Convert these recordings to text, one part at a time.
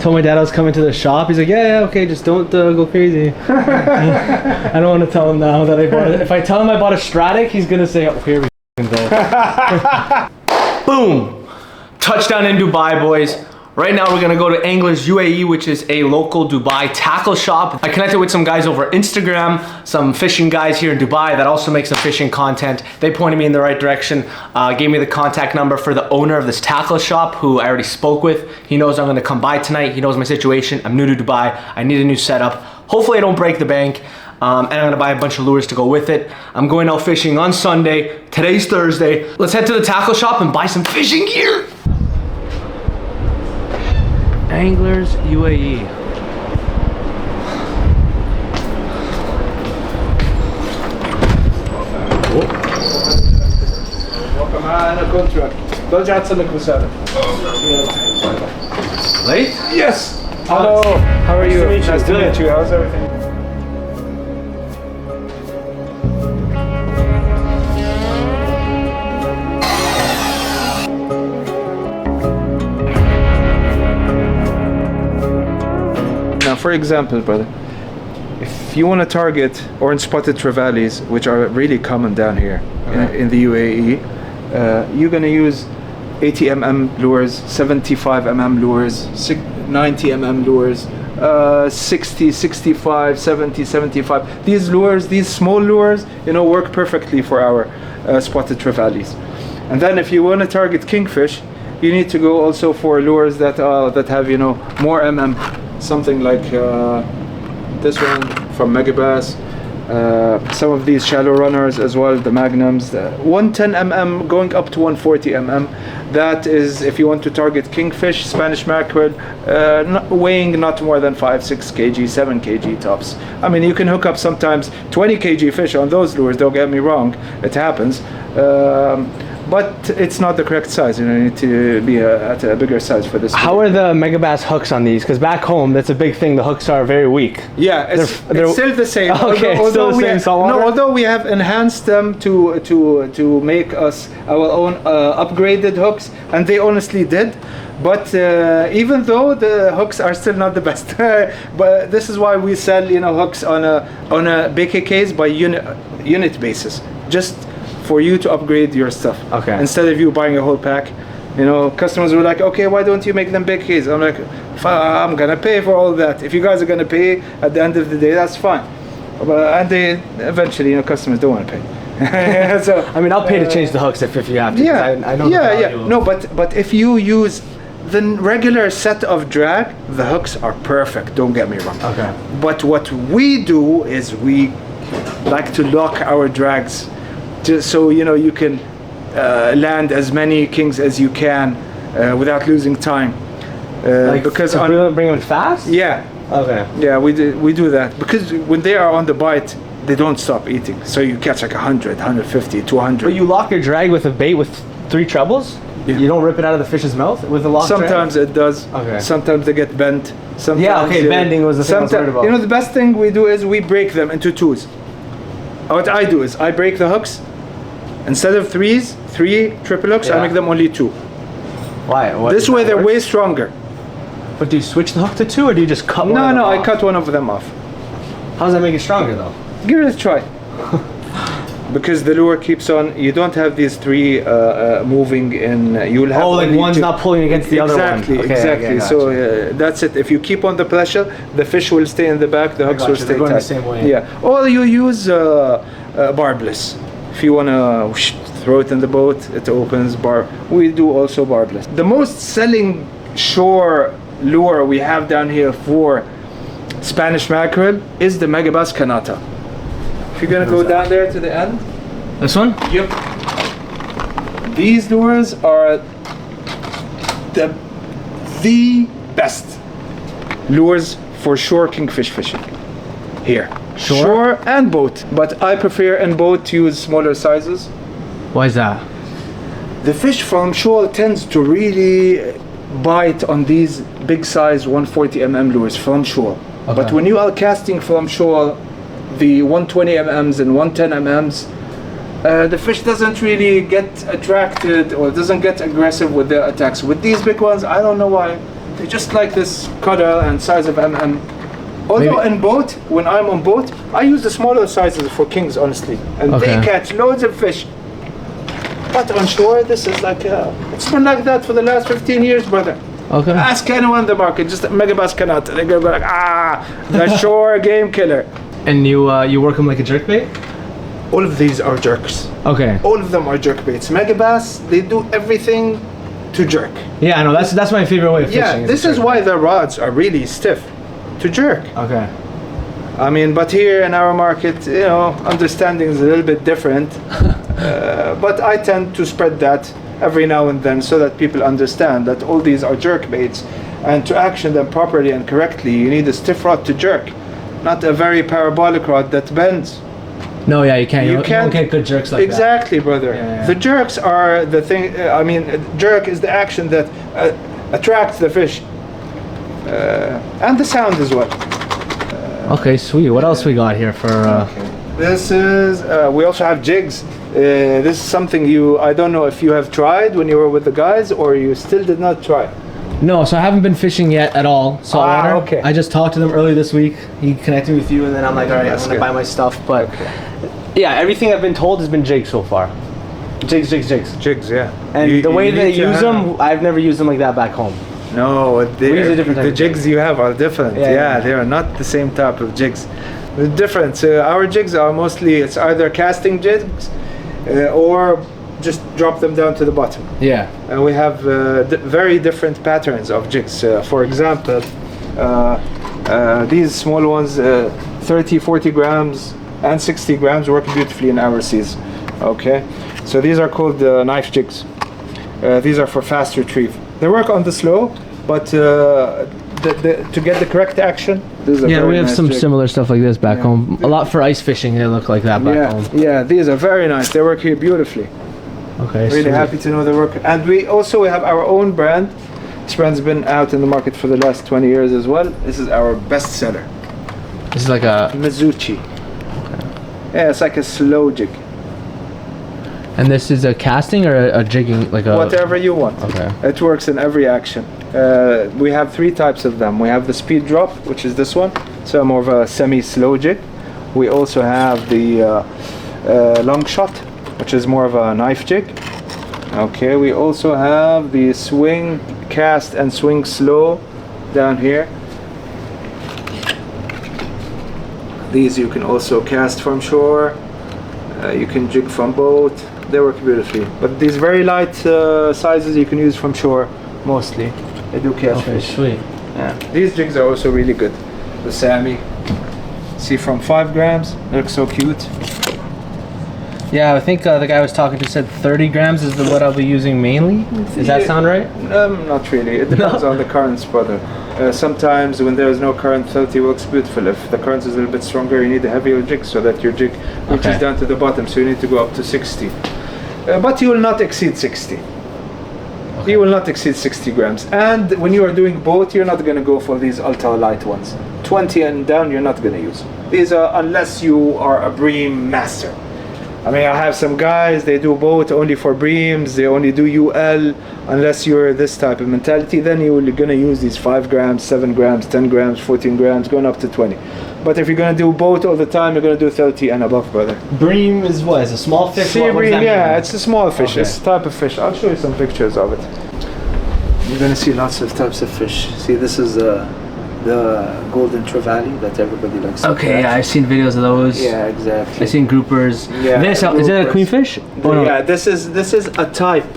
told my dad I was coming to the shop. He's like, yeah, okay, just don't go crazy. I don't want to tell him now that I bought it. If I tell him I bought a Stratic, he's gonna say, oh, here we go. Boom! Touchdown in Dubai, boys. Right now we're gonna go to AnglersUAE, which is a local Dubai tackle shop. I connected with some guys over Instagram, some fishing guys here in Dubai that also make some fishing content. They pointed me in the right direction, gave me the contact number for the owner of this tackle shop, who I already spoke with. He knows I'm gonna come by tonight. He knows my situation. I'm new to Dubai. I need a new setup. Hopefully I don't break the bank. And I'm gonna buy a bunch of lures to go with it. I'm going out fishing on Sunday. Today's Thursday. Let's head to the tackle shop and buy some fishing gear. AnglersUAE. Welcome معنا contract. برجع أتصلك رسالة. Laith? Yes. Hello. How are you? Nice to meet you. How's everything? Now, for example, brother, if you want to target orange spotted trevallies, which are really common down here in the UAE, you're going to use 80 mm lures, 75 mm lures, 90 mm lures, 60, 65, 70, 75. These lures, these small lures, work perfectly for our spotted trevallies. And then if you want to target kingfish, you need to go also for lures that have more mm. Something like this one from Megabass, some of these shallow runners as well, the magnums, 110 mm going up to 140 mm. That is if you want to target kingfish, Spanish mackerel, weighing not more than 5-6 kg, 7 kg tops. I mean, you can hook up sometimes 20 kg fish on those lures, don't get me wrong, it happens. But it's not the correct size. You need to be at a bigger size for this. How are the Megabass hooks on these? Because back home, that's a big thing. The hooks are very weak. Yeah, it's still the same. Okay, although we have enhanced them to make us our own upgraded hooks, and they honestly did. But even though the hooks are still not the best, but this is why we sell hooks on a BKKs by unit basis, just for you to upgrade your stuff. Okay. Instead of you buying a whole pack, customers were like, okay, why don't you make them big case? I'm like, I'm gonna pay for all that. If you guys are gonna pay at the end of the day, that's fine. And they eventually, customers don't want to pay. So I mean, I'll pay to change the hooks if you have to. Yeah, I know. Yeah. No, but if you use the regular set of drag, the hooks are perfect. Don't get me wrong. Okay. But what we do is we like to lock our drags, just so you can land as many kings as you can without losing time. Because bring them fast. Yeah. Okay. Yeah, we do that because when they are on the bite, they don't stop eating. So you catch like 100, 150, 200. But you lock your drag with a bait with 3 trebles. Yeah. You don't rip it out of the fish's mouth with a lock. Sometimes drag? it does. Okay. Sometimes they get bent. Sometimes, yeah. Okay. Bending was the thing I was worried about. The best thing we do is we break them into 2s. What I do is I break the hooks. Instead of 3 triple hooks, I make them only 2. Why? This way they're way stronger. But do you switch the hook to 2 or do you just cut one of them off? I cut one of them off. How does that make it stronger though? Give it a try. Because the lure keeps on, you don't have these 3 moving in, you'll have one's not pulling against the other one. Exactly. So that's it. If you keep on the pressure, the fish will stay in the back, the hooks will stay tight. The same way. Yeah. Or you use barbless. If you want to throw it in the boat, it opens we do also barbless. The most selling shore lure we have down here for Spanish mackerel is the Megabass Kanata. If you're gonna go down there to the end. This one? Yep. These lures are the best lures for shore kingfish fishing here. Shore and boat, but I prefer in boat to use smaller sizes. Why is that? The fish from shore tends to really bite on these big size 140 mm lures from shore. Okay. But when you are casting from shore, the 120 mm's and 110 mm's, the fish doesn't really get attracted or doesn't get aggressive with their attacks. With these big ones, I don't know why, They just like this cuddle and size of although in boat, when I'm on boat, I use the smaller sizes for kings, honestly, and they catch loads of fish. But on shore, this is like it's been like that for the last 15 years, brother. Okay. Ask anyone in the market, just megabass cannot. They're gonna be like, the shore game killer. And you work them like a jerkbait? All of these are jerks. Okay. All of them are jerk baits. Megabass, they do everything to jerk. Yeah, I know. That's my favorite way of fishing. Yeah, this is why the rods are really stiff, to jerk. Okay. I mean, but here in our market, you know, understanding is a little bit different. But I tend to spread that every now and then so that people understand that all these are jerk baits, and to action them properly and correctly, you need a stiff rod to jerk, not a very parabolic rod that bends. No, yeah, you can't. You don't get good jerks like exactly, that. Brother. Yeah. The jerks are the thing. I mean, jerk is the action that attracts the fish, and the sound as well. Okay, sweet. What else we got here for? This is. We also have jigs. This is something I don't know if you have tried when you were with the guys, or you still did not try. No, so I haven't been fishing yet at all. Saltwater. Okay. I just talked to them earlier this week. He connected me with you, and then I'm like, all right, I'm gonna buy my stuff. But yeah, everything I've been told has been jigs so far. Jigs. Jigs, yeah. And the way they use them, I've never used them like that back home. No, the jigs you have are different. Yeah, they are not the same type of jigs. They're different. Our jigs are mostly, it's either casting jigs or just drop them down to the bottom. Yeah. And we have very different patterns of jigs. For example, these small ones, 30, 40 grams and 60 grams work beautifully in our seas. Okay, so these are called knife jigs. These are for fast retrieve. They work on the slow, but to get the correct action, this is a very we have nice some jig. similar stuff like this back home. A lot for ice fishing. They look like that back home. Yeah, these are very nice. They work here beautifully. Okay. Really happy to know they work. And we also have our own brand. This brand's been out in the market for the last 20 years as well. This is our best seller. This is like a Mizuchi. Yeah, it's like a slow jig. And this is a casting or a jigging, like a whatever you want. Okay. It works in every action. We have three types of them. We have the speed drop, which is this one, so more of a semi-slow jig. We also have the long shot, which is more of a knife jig. Okay. We also have the swing cast and swing slow down here. These you can also cast from shore. You can jig from boat. They work beautifully. But these very light sizes you can use from shore mostly. They do catch fish. Sweet. Yeah. These jigs are also really good. The Sammy. See, from 5 grams. They look so cute. Yeah, I think the guy I was talking to said 30 grams is what I'll be using mainly. Does that sound right? Not really. It depends on the currents, brother. Sometimes when there is no current, 30 works beautiful. If the current is a little bit stronger, you need a heavier jig so that your jig reaches down to the bottom. So you need to go up to 60. But you will not exceed 60. Okay. You will not exceed 60 grams. And when you are doing boat, you're not going to go for these ultra light ones. 20 and down, you're not going to use. These are, unless you are a bream master. I mean, I have some guys, they do boat only for breams, they only do UL. Unless you're this type of mentality, then you're going to use these 5 grams, 7 grams, 10 grams, 14 grams, going up to 20. But if you're going to do boat all the time, you're going to do 30 and above, brother. Bream is what? Is a small fish? Sea bream, yeah, it's a small fish. Okay. It's a type of fish. I'll show you some pictures of it. You're going to see lots of types of fish. See, this is the golden trevally that everybody likes. Okay, yeah, I've seen videos of those. Yeah, exactly. I've seen groupers. Yeah, is it a queenfish? Yeah, this is a type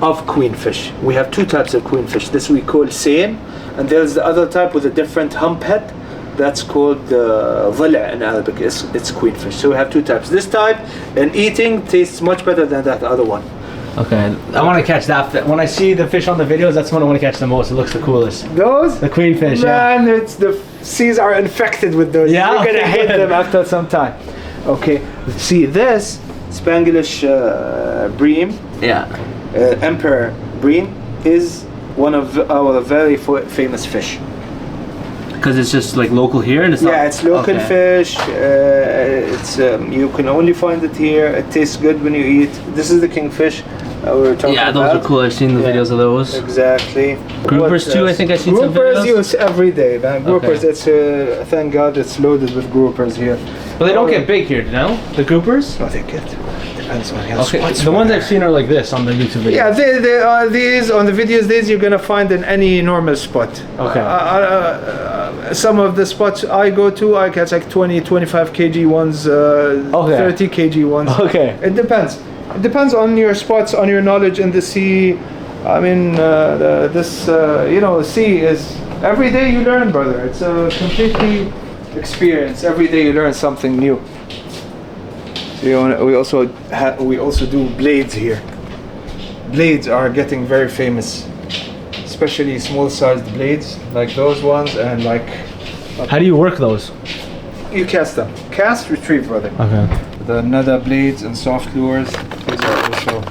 of queenfish. We have 2 types of queenfish. This we call same, and there's the other type with a different hump head. That's called dhila in Arabic. It's queenfish. So we have 2 types. This type, in eating, tastes much better than that other one. Okay, I want to catch that. When I see the fish on the videos, that's the one I want to catch the most. It looks the coolest. Those? The queenfish, Man, it's the seas are infected with those. Yeah, You're gonna hate them after some time. Okay, see this Spanglish bream. Yeah. Emperor bream is one of our very famous fish. Because it's just like local here, and it's not. It's local fish. It's you can only find it here. It tastes good when you eat. This is the kingfish. we were talking Yeah, about. those are cool. I've seen the videos of those. Exactly. Groupers too. I think I've seen some groupers videos. use every day, man. Groupers, Okay. it's thank God it's loaded with groupers here. But they don't get big here, no? The groupers? No, they get. Depends on how Okay, spots the are. ones I've seen are like this on the YouTube video. Yeah, they are these on the videos. These you're gonna find in any normal spot. Okay. Some of the spots I go to, I catch like 20, 25 kg ones, 30 kg ones. Okay. It depends. It depends on your spots, on your knowledge in the sea. I mean, sea is every day you learn, brother. It's a completely experience. Every day you learn something new. So we also do blades here. Blades are getting very famous, especially small-sized blades like those ones, and like. How do you work those? You cast them. Cast, retrieve, brother. Okay. The nether blades and soft lures. These are also.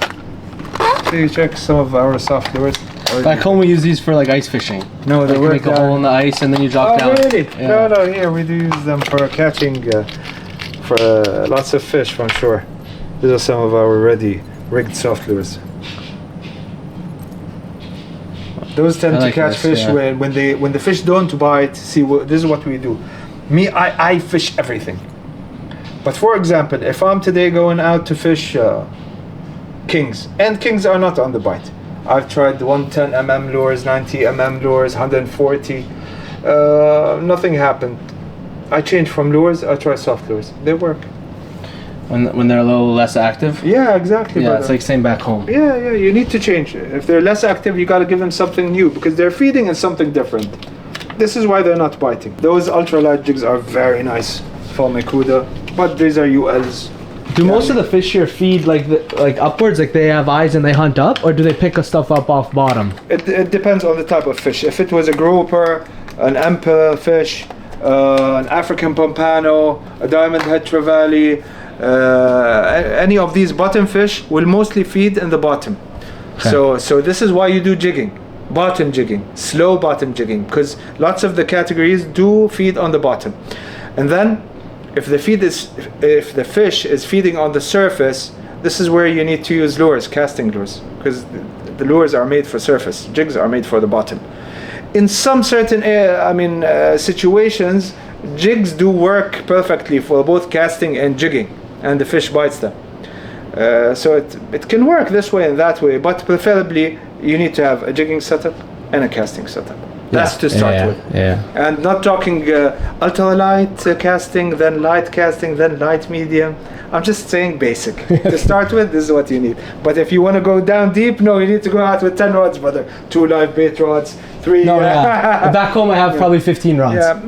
So you check some of our soft lures. Back home we use these for like ice fishing. No, they Like you work make a hole in the ice and then you drop down. Oh, really? Yeah. No, here we do use them for catching, for lots of fish from shore. These are some of our ready rigged soft lures. Those tend to like catch this, fish yeah. when the fish don't bite. See, this is what we do. Me, I fish everything. But for example, if I'm today going out to fish kings, and kings are not on the bite. I've tried 110 mm lures, 90 mm lures, 140. Nothing happened. I change from lures. I try soft lures. They work. When they're a little less active? Yeah, exactly. Yeah, brother. it's like same back home. Yeah, you need to change. If they're less active, you got to give them something new because they're feeding on something different. This is why they're not biting. Those ultralight jigs are very nice for Mekuda, but these are ULs. Do most of the fish here feed like upwards, like they have eyes and they hunt up, or do they pick stuff up off bottom? It depends on the type of fish. If it was a grouper, an emperor fish, an African pompano, a diamond head trevally, any of these bottom fish will mostly feed in the bottom. Okay. So this is why you do jigging, bottom jigging, slow bottom jigging, because lots of the categories do feed on the bottom. And then if the fish is feeding on the surface, this is where you need to use lures, casting lures, because the lures are made for surface, jigs are made for the bottom. In some certain situations, jigs do work perfectly for both casting and jigging, and the fish bites them. So it can work this way and that way, but preferably you need to have a jigging setup and a casting setup. That's to start with. Yeah. And not talking ultralight casting, then light casting, then light medium. I'm just saying basic. To start with, this is what you need. But if you want to go down deep, no, you need to go out with 10 rods, brother. 2 live bait rods, 3. No, yeah. Back home I have probably 15 rods. Yeah,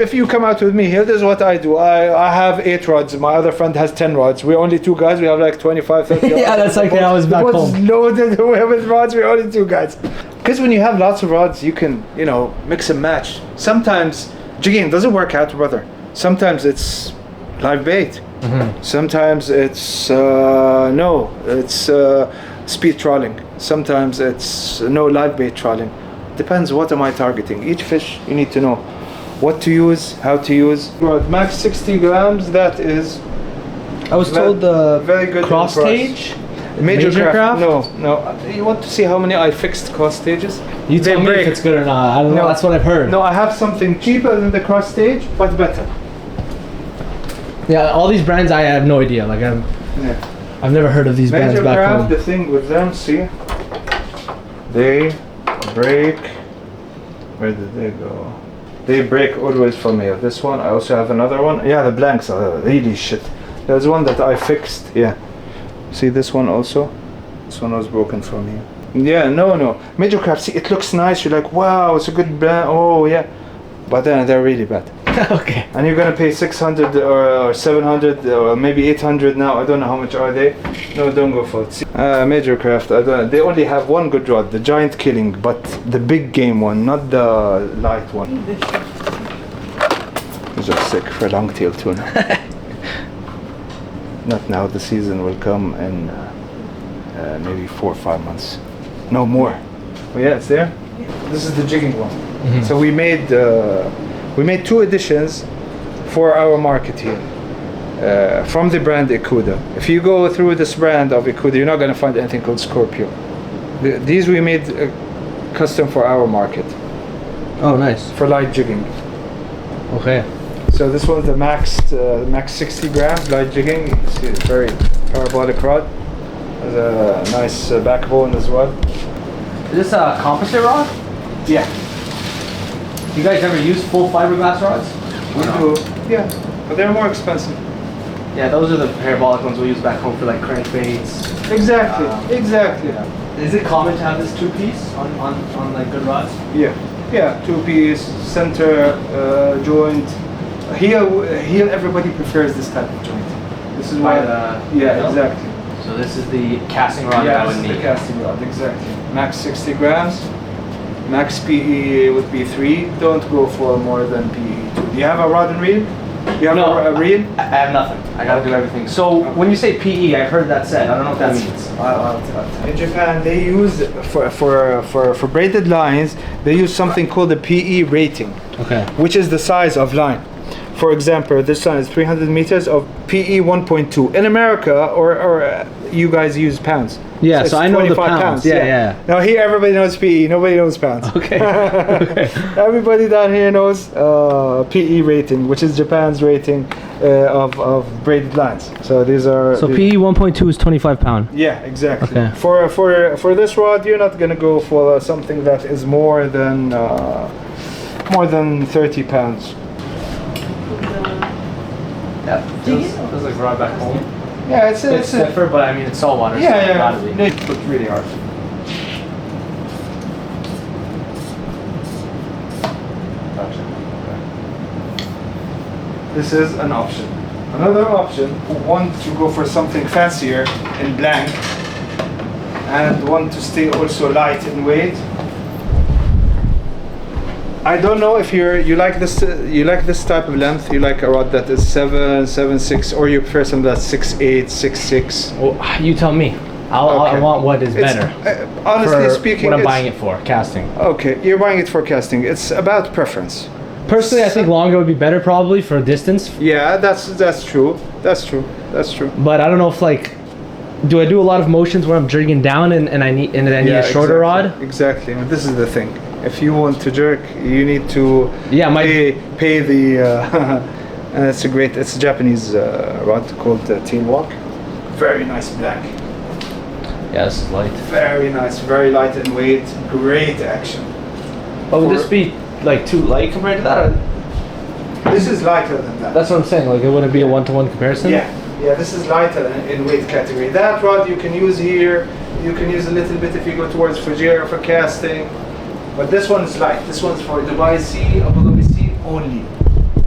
if you come out with me here, this is what I do. I have 8 rods. My other friend has 10 rods. We're only 2 guys. We have like 25, 30 rods. Yeah, that's like how I was back home. Loaded with rods. We're only 2 guys. Because when you have lots of rods, you can, mix and match. Sometimes jigging doesn't work out, brother. Sometimes it's live bait. Mm-hmm. Sometimes it's speed trawling. Sometimes it's no live bait trawling. Depends what am I targeting. Each fish you need to know what to use, how to use. Max 60 grams. That is. I was told the very good cross stage. Major craft? No. You want to see how many I fixed cross stages? You tell me if it's good or not. I don't know. That's what I've heard. No, I have something cheaper than the cross stage, but better. Yeah, all these brands I have no idea. Like I've never heard of these brands Major back craft, home. the thing with them, see, they break. Where did they go? They break always for me. This one, I also have another one. Yeah, the blanks are really shit. There's one that I fixed. Yeah. See this one also? This one was broken from here. Yeah, no. Major craft, see, it looks nice. You're like, wow, it's a good brand. Oh, yeah. But then they're really bad. Okay. And you're gonna pay 600 or 700 or maybe 800 now. I don't know how much are they. No, don't go for it. See, Major craft, they only have one good rod, the giant killing, but the big game one, not the light one. These are sick for longtail tuna. Not now, the season will come in maybe 4 or 5 months. No more. Oh yeah, it's there. This is the jigging one. Mm-hmm. So we made 2 editions for our market here. from the brand Ikuda. If you go through this brand of Ikuda, you're not going to find anything called Scorpio. These we made custom for our market. Oh, nice. For light jigging. Okay. So this one's the max 60 grams light jigging. You see it's very parabolic rod. Has a nice backbone as well. Is this a composite rod? Yeah. You guys ever use full fiberglass rods? We do. Yeah, but they're more expensive. Yeah, those are the parabolic ones we use back home for like crankbaits. Exactly. Exactly. Yeah. Is it common to have this two-piece on like good rods? Yeah. Yeah. Two-piece, center joint. Here, everybody prefers this type of joint. This is why. Yeah, exactly. So this is the casting rod that I would need. Yeah, the casting rod, exactly. Max 60 grams. Max PE would be 3. Don't go for more than PE 2. Do you have a rod and reel? You have a reel? I have nothing. I gotta do everything. So when you say PE, I've heard that said. I don't know what that means. In Japan, they use for braided lines, they use something called a PE rating. Okay. Which is the size of line. For example, this line is 300 meters of PE 1.2. In America, or you guys use pounds. Yeah, so I know the pounds. Yeah. Now here, everybody knows PE. Nobody knows pounds. Okay. Okay. Everybody down here knows PE rating, which is Japan's rating of braided lines. So these are. So PE 1.2 is 25 pound. Yeah, exactly. Okay. For this rod, you're not gonna go for something that is more than 30 pounds. Yeah. Feels like rod back home. Yeah, It's stiffer, but I mean it's saltwater. Yeah, so yeah. It looks really hard. Gotcha. Okay. This is an option. Another option who want to go for something fancier in blank and want to stay also light in weight. I don't know if you like this type of length. You like a rod that is 7.6, or you prefer something that's 6.8, 6.6. Well, you tell me. I want what is better. Honestly speaking, what I'm buying it for, casting. Okay, you're buying it for casting. It's about preference. Personally, I think longer would be better probably for distance. Yeah, that's true. That's true. But I don't know if like, do I do a lot of motions where I'm jigging down and I need a shorter rod? Exactly. And this is the thing. If you want to jerk, you need to pay the. And it's a Japanese rod called tail walk. Very nice black. Yeah, this is light. Very nice, very light in weight. Great action. But would this be like too light compared to that? Or? This is lighter than that. That's what I'm saying. Like it wouldn't be a one-to-one comparison. Yeah. This is lighter in weight category. That rod you can use here. You can use a little bit if you go towards Fujairah for casting. But this one is light. This one's for Dubai Sea, Abu Dhabi Sea only.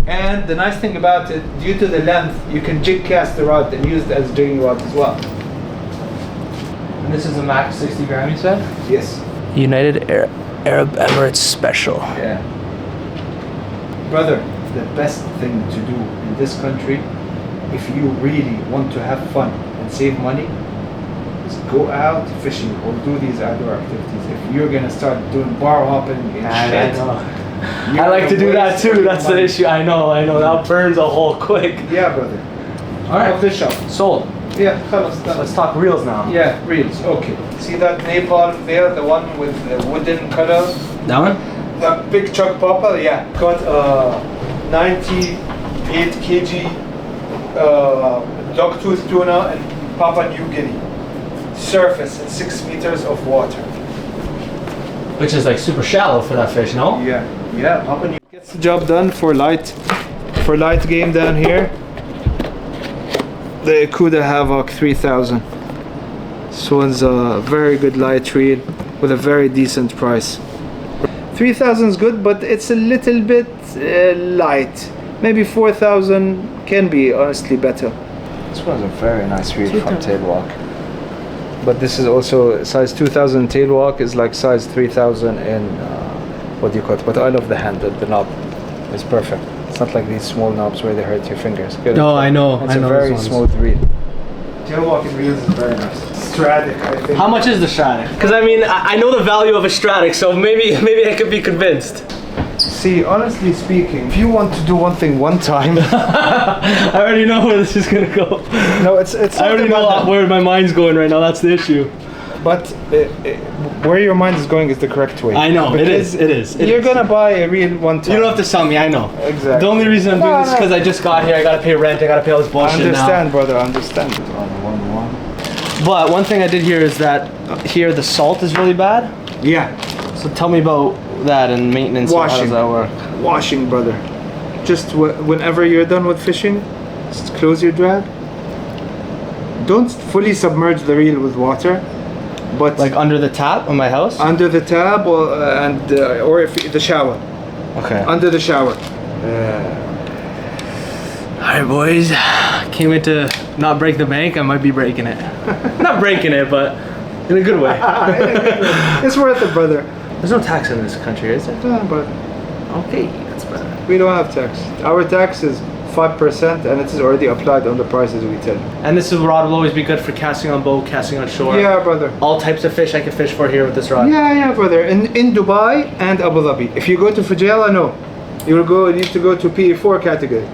And the nice thing about it, due to the length, you can jig cast the rod and use it as jigging rod as well. And this is a max 60 gram, you said? Yes. United Arab Emirates Special. Yeah. Brother, the best thing to do in this country, if you really want to have fun and save money, is go out fishing or do these outdoor activities. If you're gonna start doing bar hopping and shit, I like to do that too. That's the issue. I know. That burns a hole quick. Yeah, brother. All right. Fish up. Sold. Yeah, let's talk reels now. Yeah, reels. Okay. See that napalm there, the one with the wooden cutter? That one? The big chuck popper. Yeah. Got 98 kg dogtooth tuna in Papua New Guinea. Surface at 6 meters of water. Which is like super shallow for that fish, no? Yeah. Papua New gets the job done for light game down here. The Ikuda Havoc 3000. This one's a very good light reel with a very decent price. 3000 is good, but it's a little bit light. Maybe 4000 can be honestly better. This one's a very nice reel from Tailwalk. But this is also size 2000 Tailwalk is like size 3000 in what do you call it? But I love the handle, the knob. It's perfect. It's not like these small knobs where they hurt your fingers. Good. No, I know. It's a very smooth reel. Tailwalking reels is very nice. Stratic, I think. How much is the Stratic? Because I mean, I know the value of a Stratic, so maybe I could be convinced. See, honestly speaking, if you want to do one thing one time, I already know where this is gonna go. no, it's. I already know where my mind's going right now. That's the issue. But where your mind is going is the correct way. I know it is. You're gonna buy a real one time. You don't have to sell me. I know. Exactly. The only reason I'm doing this is because I just got here. I gotta pay rent. I gotta pay all this bullshit now. I understand, brother. I understand. But one thing I did hear is that here the salt is really bad. Yeah. So tell me about that and maintenance. Washing. How does that work? Washing, brother. Just whenever you're done with fishing, just close your drag. Don't fully submerge the reel with water, but Like under the tap in my house? under the tap or if the shower. Okay. Under the shower. Alright, boys. Can't wait to not break the bank. I might be breaking it. Not breaking it, but in a good way. It's worth it, brother. There's no tax in this country, is there? Yeah, but Okay, that's better. we don't have tax. Our tax is 5% and it is already applied on the prices we tell. And this rod will always be good for casting on boat, casting on shore. Yeah, brother. All types of fish I can fish for here with this rod. Yeah, brother. In Dubai and Abu Dhabi. If you go to Fujairah, no. You need to go to PE4 category.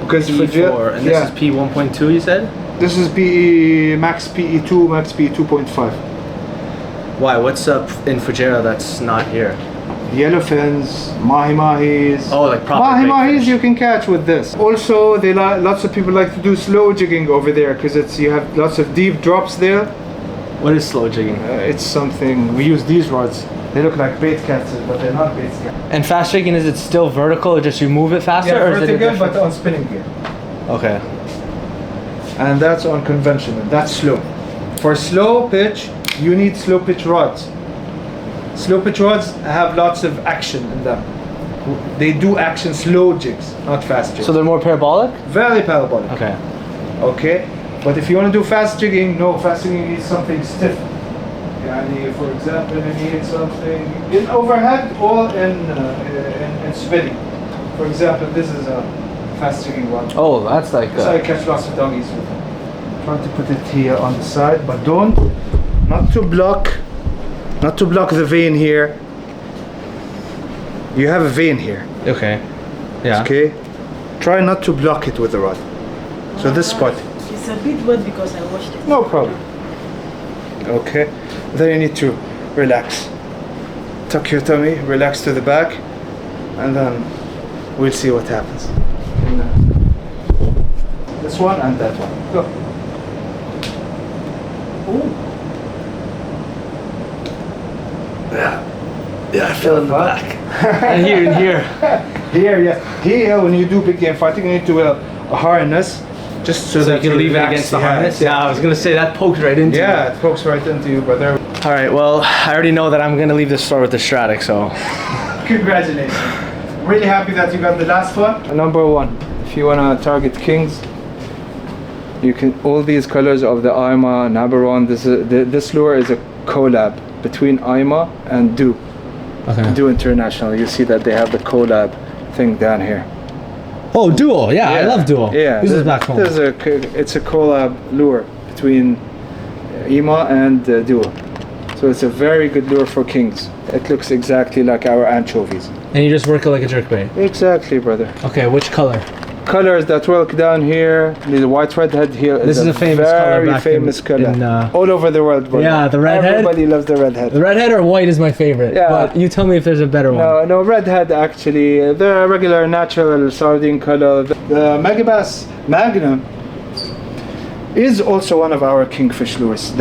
Because P4, and this is P1.2 you said? This is PE max PE2, max PE 2.5. Why? What's up in Fujairah that's not here? Yellowfins, mahis. Oh, like proper big mahis fish. you can catch with this. Also, lots of people like to do slow jigging over there because you have lots of deep drops there. What is slow jigging? It's something we use these rods. They look like bait catchers, but they're not bait catchers. And fast jigging, is it still vertical or just you move it faster? Yeah, or is it a vertical, different- but on spinning gear. Okay. And that's on conventional. That's slow. For slow pitch, you need slow pitch rods. Slow pitch rods have lots of action in them. They do action slow jigs, not fast jigs. So they're more parabolic? Very parabolic. Okay. Okay. But if you want to do fast jigging, no, fast jigging needs something stiff. For example, you need something in overhead or in spinning. For example, this is a fast jigging one. Oh, that's like. So I catch lots of doggies with it. Try to put it here on the side, but not to block the vein here. You have a vein here. Okay. Yeah. Okay. Try not to block it with the rod. So this spot. It's a bit wet because I washed it. No problem. Okay. Then you need to relax. Tuck your tummy, relax to the back, and then we'll see what happens. This one and that one. Go. Ooh. Yeah, I feel in the back. And here. Here, yes. Here, when you do big game fighting, you need to wear a harness, just so So that you can leave it relax against the the hands. harness? Yeah, I was gonna say that pokes right into Yeah, it. it pokes right into you, brother. Alright, well, I already know that I'm gonna leave this store with the Stratic, so. Congratulations. Really happy that you got the last one. Number one, if you wanna target kings, you can, all these colors of the Aima, Nabaron, this lure is a collab between Aima and Do. Okay. Do International. You see that they have the collab thing down here. Oh, Duo, yeah, I love Duo. Yeah, This is back home. It's a collab lure between Ima and Duo. So it's a very good lure for kings. It looks exactly like our anchovies. And you just work it like a jerkbait. Exactly, brother. Okay, which color? Colors that work down here. The white redhead here. This is a famous color very back famous color. in, all over the world, brother. Yeah, the redhead? Everybody loves the redhead. The redhead or white is my favorite. Yeah. But you tell me if there's a better one. No, redhead actually. The regular natural sardine color. The Megabass Magnum is also one of our kingfish lures.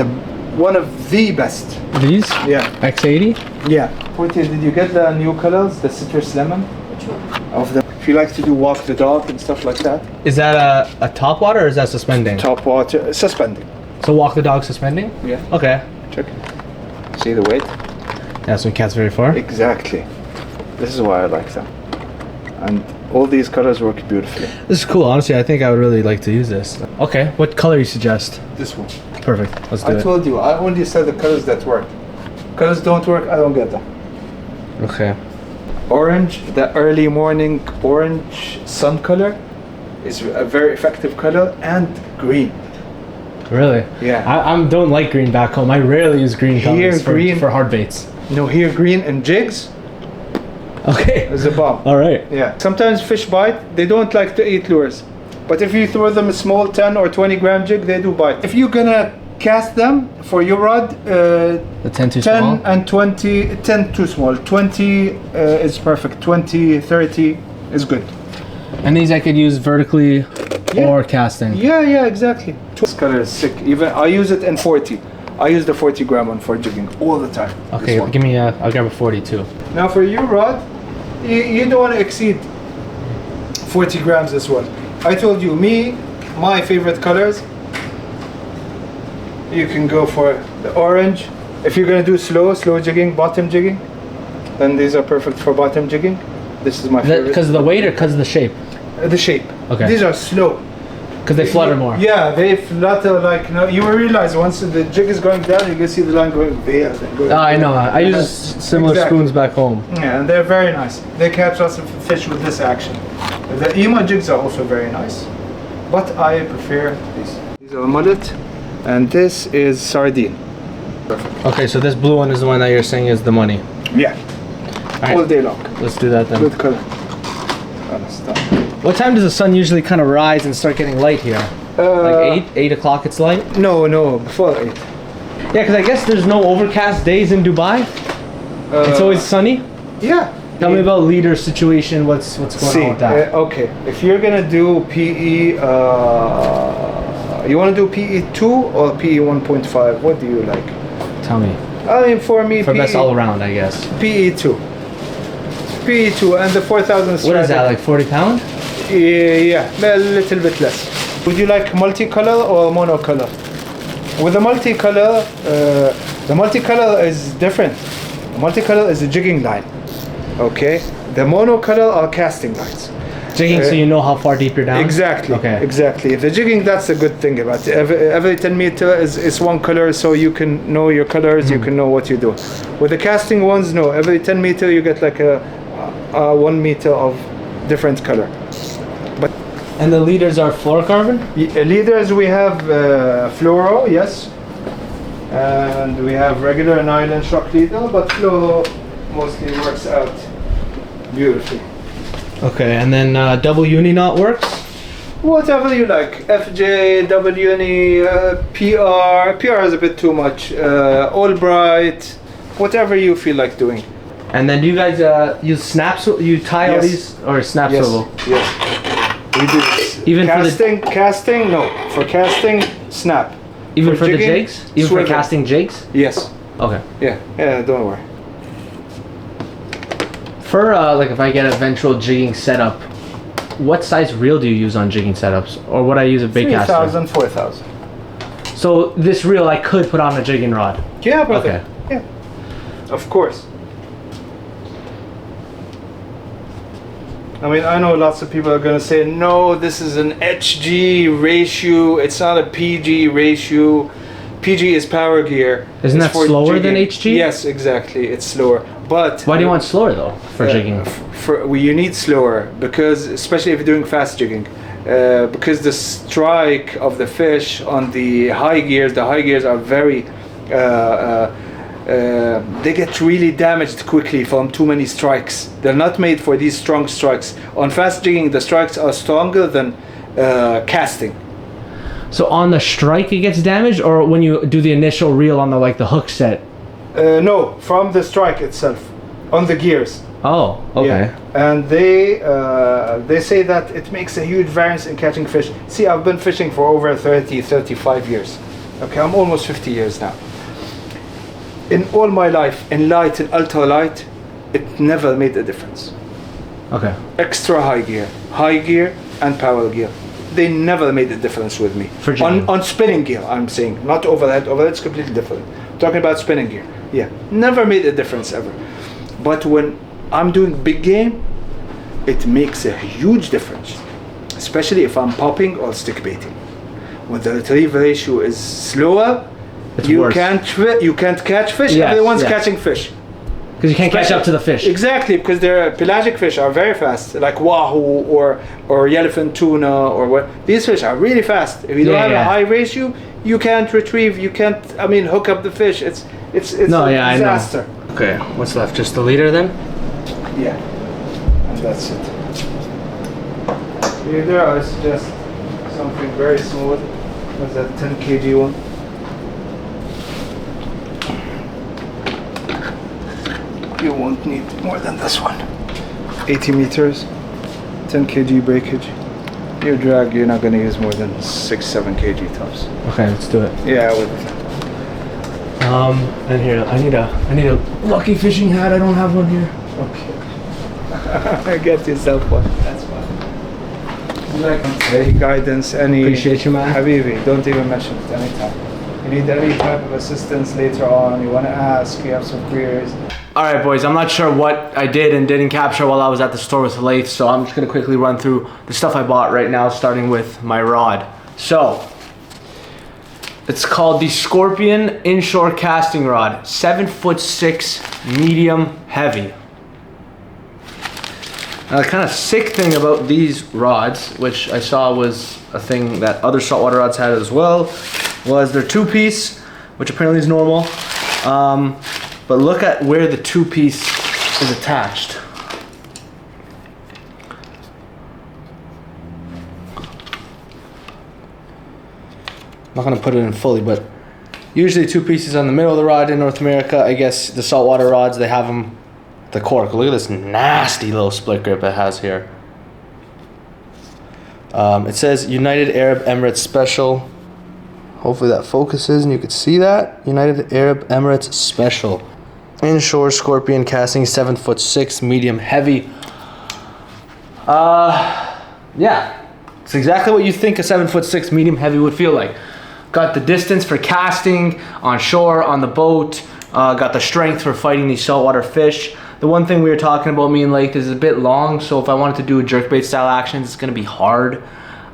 One of the best. These? Yeah. X80? Yeah. Did you get the new colors? The citrus lemon? Which one? Of the. If you like to do walk the dog and stuff like that. Is that a top water or is that suspending? Top water suspending. So walk the dog suspending? Yeah. Okay. Check. See the weight? Yeah, so it cats very far. Exactly. This is why I like them. And all these colors work beautifully. This is cool. Honestly, I think I would really like to use this. Okay, what color you suggest? This one. Perfect. Let's do I it. told you, I only said the colors that work. Colors don't work, I don't get them. Okay. Orange, the early morning orange sun color is a very effective color, and green. Really? Yeah. I don't like green back home. I rarely use green Here, colors green- for hard baits. No, here green and jigs. Okay. It's a bomb. All right. Yeah. Sometimes fish bite. They don't like to eat lures, but if you throw them a small 10 or 20 gram jig, they do bite. If you're gonna cast them for your rod, The 10 too 10 small. and 20. 10 too small. 20 is perfect. 20, 30 is good. And these I could use vertically or casting. Yeah, exactly. This color is sick. Even I use it in 40. I use the 40 gram one for jigging all the time. Okay, This one. give me I'll grab a 42. Now for your rod, you don't want to exceed 40 grams as well. I told you, my favorite colors, you can go for the orange. If you're going to do slow jigging, bottom jigging, then these are perfect for bottom jigging. This is my favorite. Because of the weight or because of the shape? The shape. Okay. These are slow. Because they flutter more. Yeah, they flutter like, you will realize once the jig is going down, you can see the line going there. Oh, I know. I use similar spoons back home. Yeah, and they're very nice. They catch lots of fish with this action. The emo jigs are also very nice, but I prefer these. These are mullet, and this is sardine. Perfect. Okay, so this blue one is the one that you're saying is the money. Yeah, right. all day long. Let's do that then. Good color. Understand. What time does the sun usually kind of rise and start getting light here? Like 8 o'clock it's light? No, before 8. Yeah, because I guess there's no overcast days in Dubai. It's always sunny. Yeah. Tell me about leader situation. What's going on with that? Okay, if you're gonna do PE, you want to do PE 2 or PE 1.5? What do you like? Tell me. I mean, for me, For PE, best all around, I guess. PE 2. PE 2 and the 4,000 What is that, like 40 pound? Yeah, a little bit less. Would you like multicolor or monocolor? With the multicolor is different. The multicolor is a jigging line. Okay, the monocolor are casting lines. Jigging so you know how far deep you're down? Exactly. Okay. Exactly. The jigging, that's a good thing about it. Every 10 meter is one color, so you can know your colors. You can know what you do. With the casting ones, no. Every 10 meter you get like a 1 meter of different color. But And the leaders are fluorocarbon? leaders we have fluoro, yes, and we have regular nylon shock leader, but fluoro mostly works out beautifully. Okay, and then double uni knot works? Whatever you like, FJ, WNE, PR is a bit too much, Albright, whatever you feel like doing. And then do you guys use snap swivel? You tie all Yes. these or snap Yes, swivel? yes. We do this. Even for the- casting, no. For casting, snap. Even for the jigging, jigs? Even swivel. for casting jigs? Yes. Okay. Yeah, don't worry. For like if I get a ventral jigging setup, what size reel do you use on jigging setups? Or would I use a big caster? 3,000, 4,000. So this reel I could put on a jigging rod? Yeah, brother. Okay. Yeah. Of course. I mean, I know lots of people are going to say, no, this is an HG ratio. It's not a PG ratio. PG is power gear. Isn't It's that for slower than jigging. HG? Yes, exactly. It's slower. But Why do you want slower though for jigging? you need slower because, especially if you're doing fast jigging, because the strike of the fish on the high gears are very they get really damaged quickly from too many strikes. They're not made for these strong strikes. On fast jigging, the strikes are stronger than casting. So on the strike it gets damaged, or when you do the initial reel on the like the hook set? No, from the strike itself, on the gears. Oh, okay. Yeah. And they say that it makes a huge variance in catching fish. See, I've been fishing for over 35 years. Okay, I'm almost 50 years now. In all my life, in light and ultra light, it never made a difference. Okay. Extra high gear and power gear, they never made a difference with me. For jigging. On spinning gear, I'm saying, not overhead. Overhead's completely different. I'm talking about spinning gear. Yeah, never made a difference ever. But when I'm doing big game, it makes a huge difference, especially if I'm popping or stick baiting. When the retrieve ratio is slower, you can't catch fish. Yes, Everyone's yes. catching fish. Because you can't catch up to the fish. Exactly, because their pelagic fish are very fast, like wahoo or yellowfin tuna or what. These fish are really fast. If you don't have a high ratio, you can't retrieve. You can't. I mean, hook up the fish. It's a disaster. Okay, what's left? Just the leader then? Yeah. and that's it. Either I suggest something very smooth. Was that 10 kg one? You won't need more than this one. 80 meters, 10 kg breakage. Your drag, you're not going to use more than 6-7 kg tops. Okay, let's do it. Yeah, with and here I need a lucky fishing hat. I don't have one here. okay. Get yourself one. That's fine. Like any guidance, any Appreciate you, man. Habibi, don't even mention it anytime. You need any type of assistance later on, you want to ask, you have some queries. Alright boys, I'm not sure what I did and didn't capture while I was at the store with Laith, so I'm just going to quickly run through the stuff I bought right now, starting with my rod. So, it's called the Scorpion Inshore Casting Rod, 7'6", medium heavy. Now the kind of sick thing about these rods, which I saw was a thing that other saltwater rods had as well, was their two-piece, which apparently is normal. But look at where the two-piece is attached. I'm not gonna put it in fully, but usually two pieces on the middle of the rod in North America. I guess the saltwater rods, they have them at the cork. Look at this nasty little split grip it has here. It says United Arab Emirates Special. Hopefully that focuses and you can see that. United Arab Emirates Special. Inshore Scorpion Casting, 7'6", medium heavy. Yeah, it's exactly what you think a 7'6" medium heavy would feel like. Got the distance for casting on shore, on the boat. Got the strength for fighting these saltwater fish. The one thing we were talking about, me and Laith, is a bit long, so if I wanted to do a jerkbait style actions, it's gonna be hard.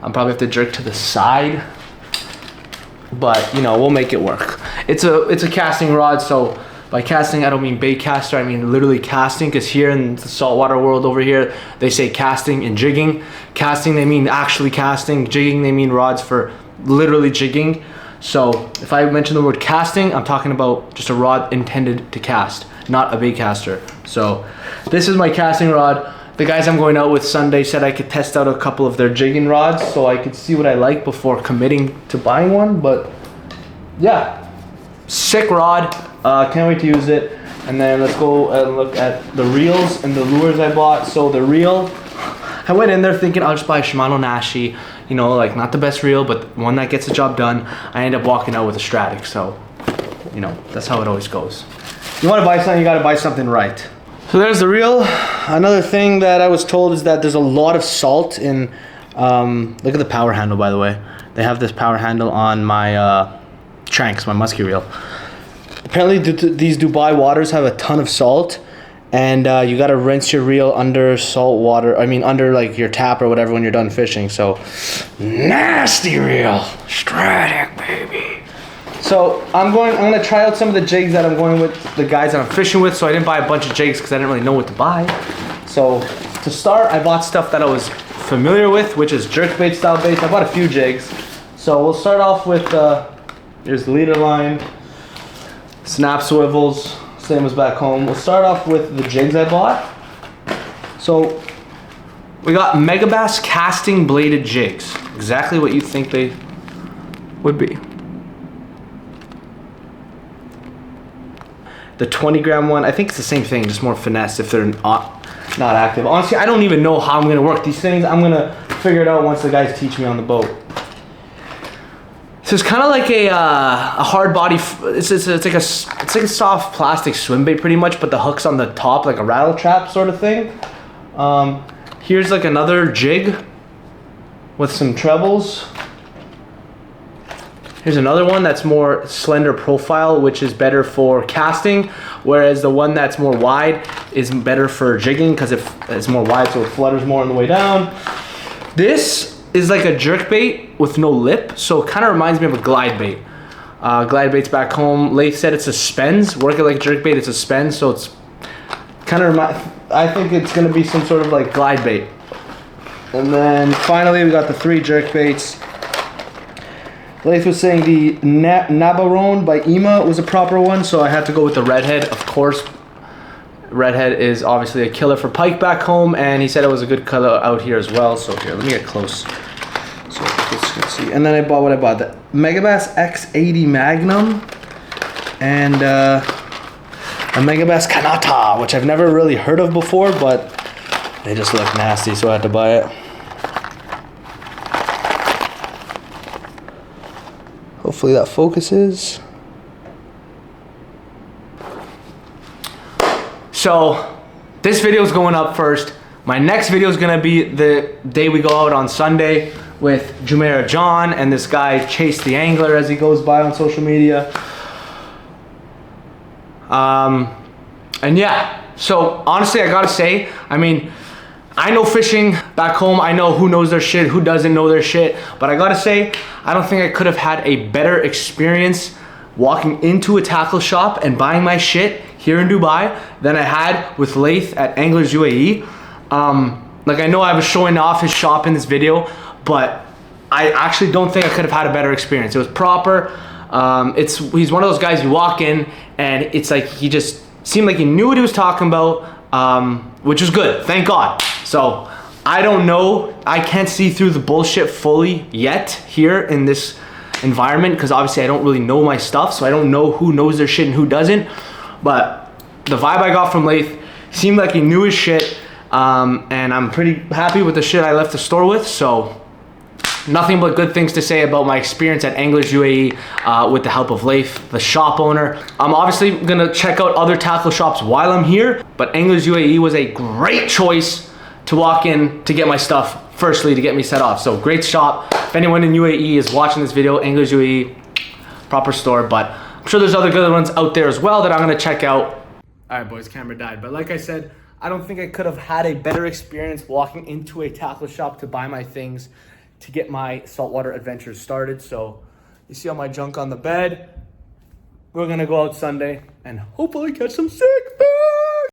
I'll probably have to jerk to the side, but you know, we'll make it work. It's a casting rod, so by casting I don't mean bait caster, I mean literally casting, because here in the saltwater world over here, they say casting and jigging. Casting, they mean actually casting. Jigging, they mean rods for literally jigging. So if I mention the word casting, I'm talking about just a rod intended to cast, not a bait caster. So this is my casting rod. The guys I'm going out with Sunday said I could test out a couple of their jigging rods so I could see what I like before committing to buying one. But yeah, sick rod. Can't wait to use it. And then let's go and look at the reels and the lures I bought. So the reel, I went in there thinking I'll just buy a Shimano Nashi, you know, like not the best reel, but one that gets the job done. I end up walking out with a Stratic, so you know, that's how it always goes. You want to buy something, you got to buy something right. So there's the reel. Another thing that I was told is that there's a lot of salt in, look at the power handle, by the way. They have this power handle on my Tranks, my musky reel. Apparently these Dubai waters have a ton of salt, and you got to rinse your reel under salt water. I mean, under like your tap or whatever when you're done fishing. So nasty reel, Stratic, baby. So I'm gonna try out some of the jigs that I'm going with the guys that I'm fishing with. So I didn't buy a bunch of jigs because I didn't really know what to buy. So to start, I bought stuff that I was familiar with, which is jerkbait style baits. I bought a few jigs. So we'll start off with here's the leader line, snap swivels, same as back home. We'll start off with the jigs I bought. So we got Megabass casting bladed jigs, exactly what you think they would be. The 20-gram one, I think it's the same thing, just more finesse if they're not active. Honestly, I don't even know how I'm gonna work these things. I'm gonna figure it out once the guys teach me on the boat. So it's kind of like a hard body. It's like a soft plastic swim bait pretty much, but the hook's on the top like a rattle trap sort of thing. Here's like another jig with some trebles. Here's another one that's more slender profile, which is better for casting, whereas the one that's more wide is better for jigging because it's more wide, so it flutters more on the way down. This is like a jerk bait with no lip, so it kind of reminds me of a glide bait. Glide baits back home, Laith said it suspends. Work it like a jerk bait, it suspends, so it's kind of I think it's going to be some sort of like glide bait. And then finally we got the 3 jerk baits. Laith was saying the Nabarone by Ema was a proper one, so I had to go with the redhead, of course. Redhead is obviously a killer for pike back home, and he said it was a good color out here as well. So here, let me get close. So you can see. And then I bought what I bought, the Megabass X80 Magnum, and a Megabass Kanata, which I've never really heard of before, but they just look nasty, so I had to buy it. Hopefully that focuses. So this video is going up first. My next video is gonna be the day we go out on Sunday with Jumeirah John and this guy Chase the Angler, as he goes by on social media. And yeah, so honestly, I gotta say, I mean, I know fishing back home. I know who knows their shit, who doesn't know their shit. But I gotta say, I don't think I could have had a better experience walking into a tackle shop and buying my shit here in Dubai than I had with Laith at AnglersUAE. Like, I know I was showing off his shop in this video, but I actually don't think I could have had a better experience. It was proper. He's one of those guys you walk in and it's like he just seemed like he knew what he was talking about, which was good, thank God. So I don't know, I can't see through the bullshit fully yet here in this environment, because obviously I don't really know my stuff, so I don't know who knows their shit and who doesn't. But the vibe I got from Laith seemed like he knew his shit, and I'm pretty happy with the shit I left the store with. So nothing but good things to say about my experience at AnglersUAE with the help of Laith, the shop owner. I'm obviously gonna check out other tackle shops while I'm here, but AnglersUAE was a great choice to walk in to get my stuff, firstly to get me set off. So great shop. If anyone in UAE is watching this video, AnglersUAE, proper store, but I'm sure there's other good ones out there as well that I'm gonna check out. All right, boys, camera died. But like I said, I don't think I could have had a better experience walking into a tackle shop to buy my things to get my saltwater adventures started. So you see all my junk on the bed. We're gonna go out Sunday and hopefully catch some sick fish.